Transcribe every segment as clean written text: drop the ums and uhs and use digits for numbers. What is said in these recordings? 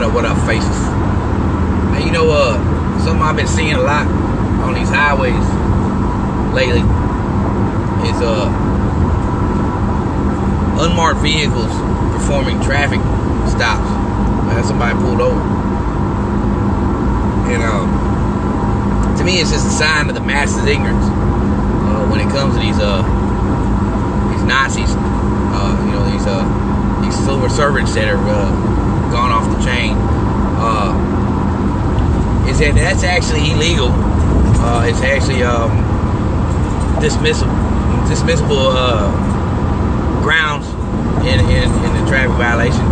what up, faces? Hey, you know, something I've been seeing a lot on these highways lately is unmarked vehicles performing traffic stops. Somebody pulled over, and to me, it's just a sign of the masses' ignorance when it comes to these Nazis. You know, these silver servants that are gone off the chain. Is that's actually illegal. It's actually dismissible grounds in the traffic violation,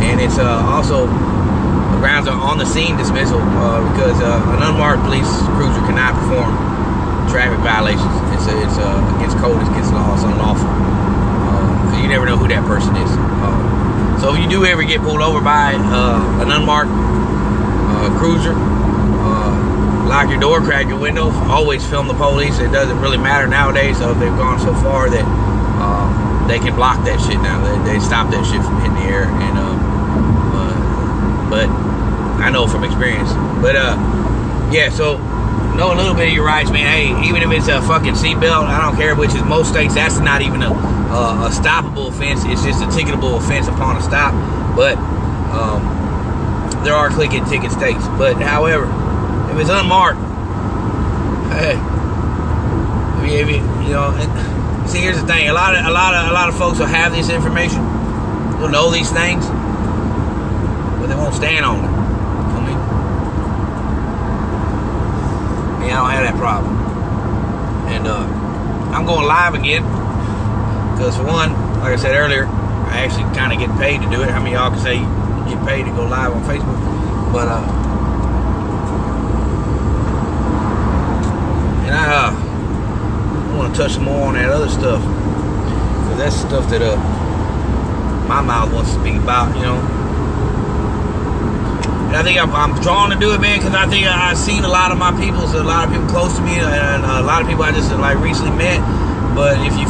and it's also grounds are on the scene dismissal because an unmarked police cruiser cannot perform traffic violations. It's against code, it's against law, it's unlawful. Because you never know who that person is. So if you do ever get pulled over by an unmarked cruiser, lock your door, crack your window. Always film the police. It doesn't really matter nowadays. So they've gone so far that they can block that shit now. They stop that shit from hitting the air. And but I know from experience. But yeah. So know a little bit of your rights, man. Hey, even if it's a fucking seatbelt, I don't care. Which is most states, that's not even a stoppable offense. It's just a ticketable offense upon a stop. But there are click-in ticket states. But however, if it's unmarked, hey, you know. See, here's the thing: a lot of folks will have this information, will know these things, but they won't stand on it. I mean, I don't have that problem, and I'm going live again because, for one, like I said earlier, I actually kind of get paid to do it. How many of y'all can say you get paid to go live on Facebook? But and I want to touch some more on that other stuff, because that's stuff that my mouth wants to speak about, you know. And I think I'm drawn to do it, man, because I think I've seen a lot of my people, so a lot of people close to me, and a lot of people I just like recently met. But if you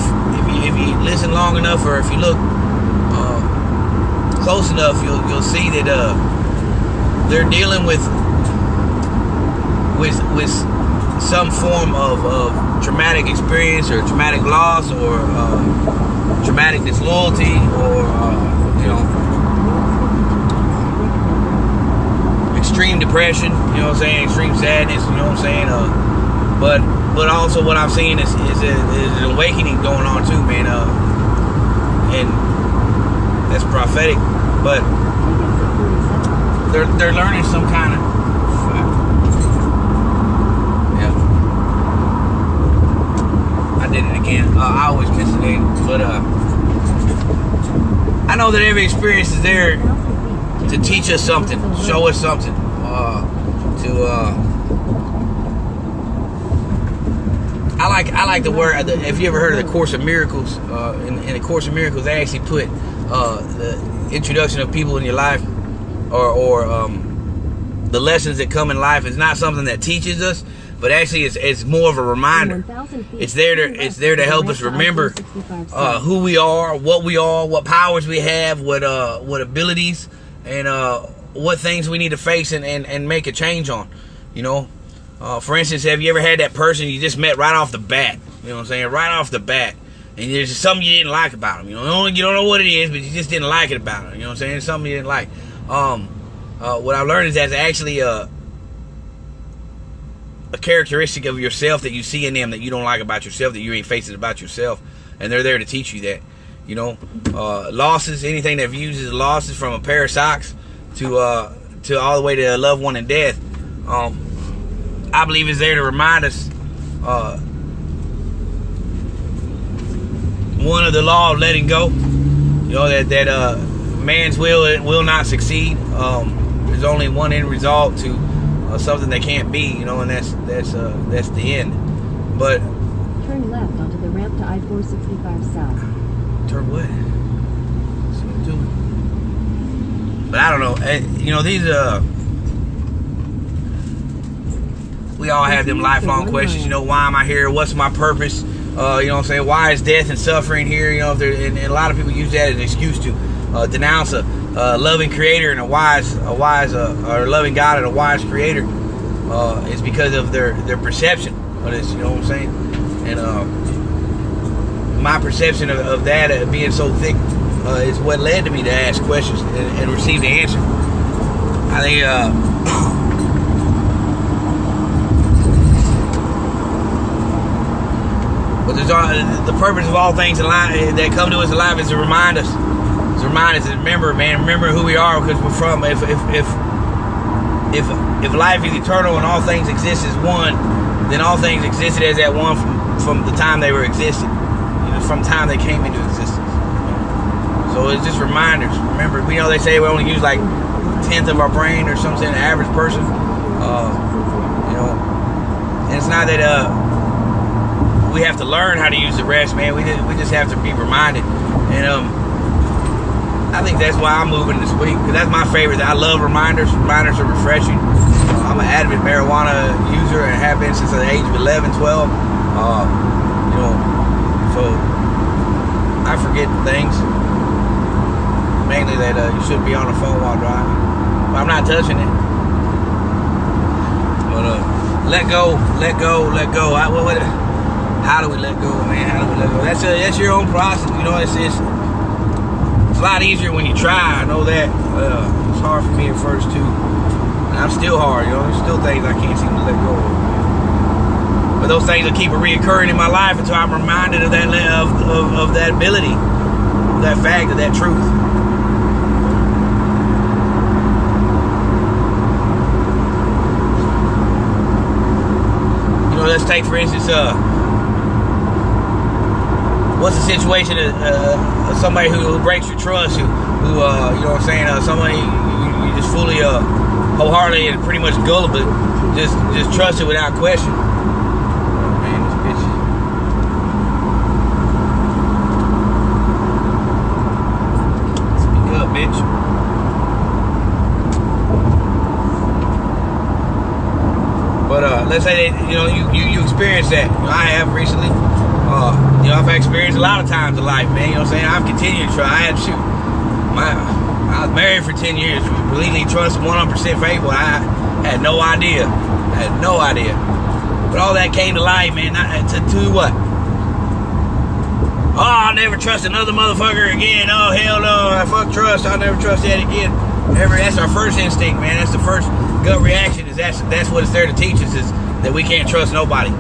listen long enough, or if you look close enough, you'll see that they're dealing with some form of traumatic experience, or traumatic loss, or traumatic disloyalty, or you know, extreme depression, you know what I'm saying, extreme sadness, you know what I'm saying, but also what I'm seeing is an awakening going on too, man, and that's prophetic, but they're learning some kind of, I did it again. I always miss the name, but I know that every experience is there to teach us something, show us something, I like the word. If you ever heard of the Course of Miracles, in the Course of Miracles, they actually put the introduction of people in your life, or the lessons that come in life, is not something that teaches us, but actually it's more of a reminder. It's there to help us remember who we are, what powers we have, what abilities, and what things we need to face and make a change on. You know, for instance, have you ever had that person you just met right off the bat? You know what I'm saying? Right off the bat, and there's just something you didn't like about them. You know, you don't know what it is, but you just didn't like it about them. You know what I'm saying? Something you didn't like. What I've learned is that's actually a characteristic of yourself that you see in them that you don't like about yourself, that you ain't facing about yourself, and they're there to teach you that. You know, losses, anything that views as losses, from a pair of socks to all the way to a loved one in death, I believe is there to remind us one of the law of letting go. You know, that man's will not succeed. There's only one end result to something that can't be, you know, and that's the end. But turn left onto the ramp to I-465 South. Turn what? But I don't know. You know, these we all have them lifelong questions. You know, why am I here? What's my purpose? You know what I'm saying? Why is death and suffering here? You know, and a lot of people use that as an excuse to denounce a loving creator and a wise or loving God and a wise creator is because of their perception of this. You know what I'm saying? And my perception of that being so thick is what led to me to ask questions and receive the answer. I think but the purpose of all things in life that come to us in life is to remind us. To remember, man, remember who we are, because we're from. If life is eternal and all things exist as one, then all things existed as that one from the time they were existed. From the time they came into existence. So it's just reminders. Remember, we know they say we only use like a tenth of our brain or something, the average person. And it's not that we have to learn how to use the rest, man. We just have to be reminded. And I think that's why I'm moving this week, because that's my favorite. I love reminders. Reminders are refreshing. I'm an avid marijuana user and have been since the age of 11, 12. So I forget things, mainly that you shouldn't be on the phone while driving. But I'm not touching it. But let go. How do we let go, man? How do we let go? That's your own process. It's a lot easier when you try. I know that. It's hard for me at first too, and I'm still hard. There's still things I can't seem to let go of. But those things will keep reoccurring in my life until I'm reminded of that of that ability, of that fact, of that truth. Let's take for instance, what's the situation of somebody who breaks your trust, who you know what I'm saying, somebody you just fully wholeheartedly and pretty much gullible, just trust it without question. Bitch. But let's say that you experience that. I have recently. I've experienced a lot of times in life, man. You know what I'm saying? I've continued to try. I was married for 10 years. Completely trust, 100% faithful. I had no idea. But all that came to light, man. To what? Oh, I'll never trust another motherfucker again. Oh, hell no. Fuck trust. I'll never trust that again. That's our first instinct, man. That's the first gut reaction. That's what it's there to teach us, is that we can't trust nobody.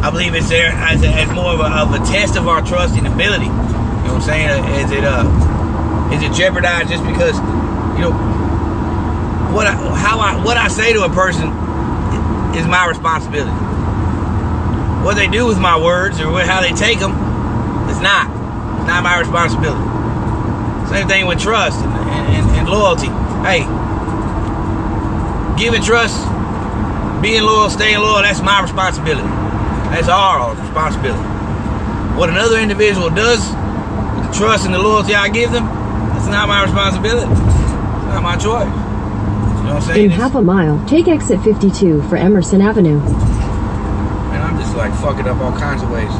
I believe it's there as more of a test of our trusting ability. You know what I'm saying? Is it jeopardized just because what I say to a person is my responsibility. What they do with my words or how they take them, it's not my responsibility. Same thing with trust and loyalty. Hey, giving trust, being loyal, staying loyal, that's my responsibility. That's our responsibility. What another individual does with the trust and the loyalty I give them, that's not my responsibility. It's not my choice. You know what I'm saying? In half a mile, take exit 52 for Emerson Avenue. I'm just like fucking up all kinds of ways.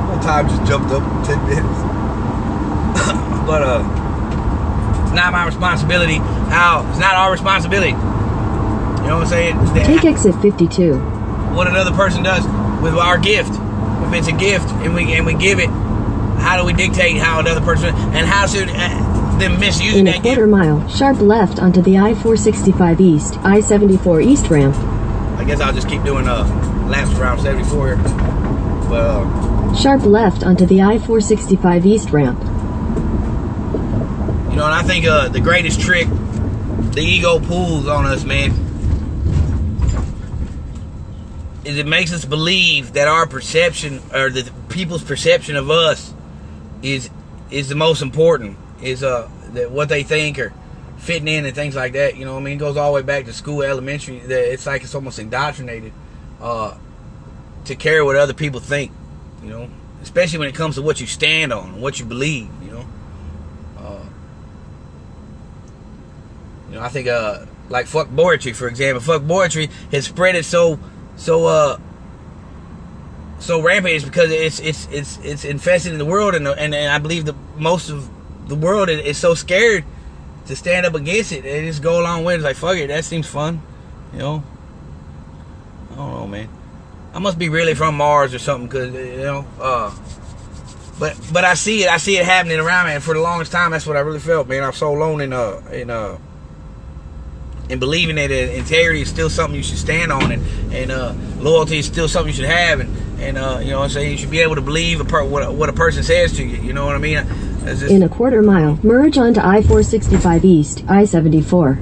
My time just jumped up 10 minutes. But it's not my responsibility. It's not our responsibility. You know what I'm saying? Take exit 52. What another person does with our gift. If it's a gift and we give it, how do we dictate how another person, and how should them misusing that gift? In a quarter mile, sharp left onto the I-465 East, I-74 East ramp. I guess I'll just keep doing laps around 74 here. But sharp left onto the I-465 East ramp. And I think the greatest trick the ego pulls on us, man, is it makes us believe that our perception, or the people's perception of us, is the most important. Is that what they think or fitting in and things like that. You know what I mean? It goes all the way back to school, elementary. That it's like it's almost indoctrinated to care what other people think. Especially when it comes to what you stand on, what you believe. I think like fuck poetry, for example. Fuck poetry has spread it so so rampant is because it's infested in the world, and I believe that most of the world is so scared to stand up against it. They just go along with it. It's like, fuck it, that seems fun, you know. I don't know, man. I must be really from Mars or something, cause you know. But I see it happening around me, and for the longest time, that's what I really felt, man. I'm so alone in believing that integrity is still something you should stand on, and loyalty is still something you should have, and you know what I'm saying, you should be able to believe what a person says to you. You know what I mean? In a quarter mile, merge onto I-465 East, I-74.